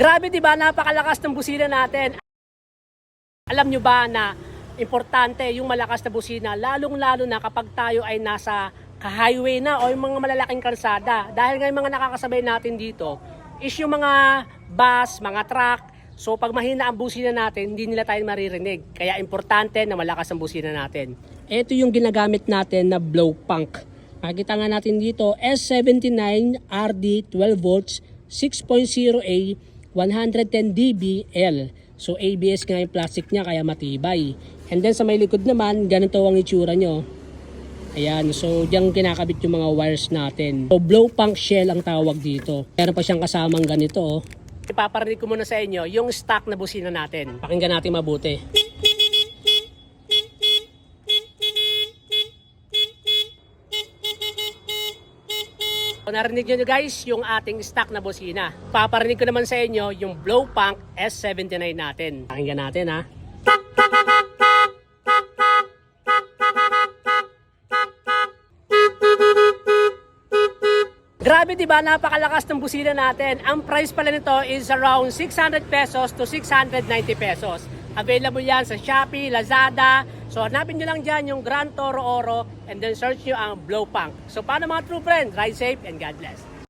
Grabe, 'di ba? Napakalakas ng busina natin. Alam nyo ba na importante yung malakas na busina, lalong-lalo na kapag tayo ay nasa highway na o yung mga malalaking kalsada. Dahil nga yung mga nakakasabay natin dito is yung mga bus, mga truck. So pag mahina ang busina natin, hindi nila tayo maririnig. Kaya importante na malakas ang busina natin. Ito yung ginagamit natin na blow punk. Makikita nga natin dito, S79 RD 12 volts, 6.0A, 110 dBl. So ABS nga yung plastic niya kaya matibay. And then sa may likod naman, ganito ang itsura nyo. Ayan, so diyan kinakabit yung mga wires natin. So blow punk shell ang tawag dito. Meron pa siyang kasamang ganito. Oh. Ipaparinig ko muna sa inyo yung stock na busina natin. Pakinggan natin mabuti. Narinig nyo guys yung ating stock na busina. Paparinig ko naman sa inyo yung blow punk S79 natin. Pakinggan natin ha. Grabe, diba? Napakalakas ng busina natin. Ang price pala nito is around 600 pesos to 690 pesos. Available yan sa Shopee, Lazada. So hanapin nyo lang dyan yung Grand Toro Oro and then search nyo ang blow punk. So paano mga true friends? Ride safe and God bless.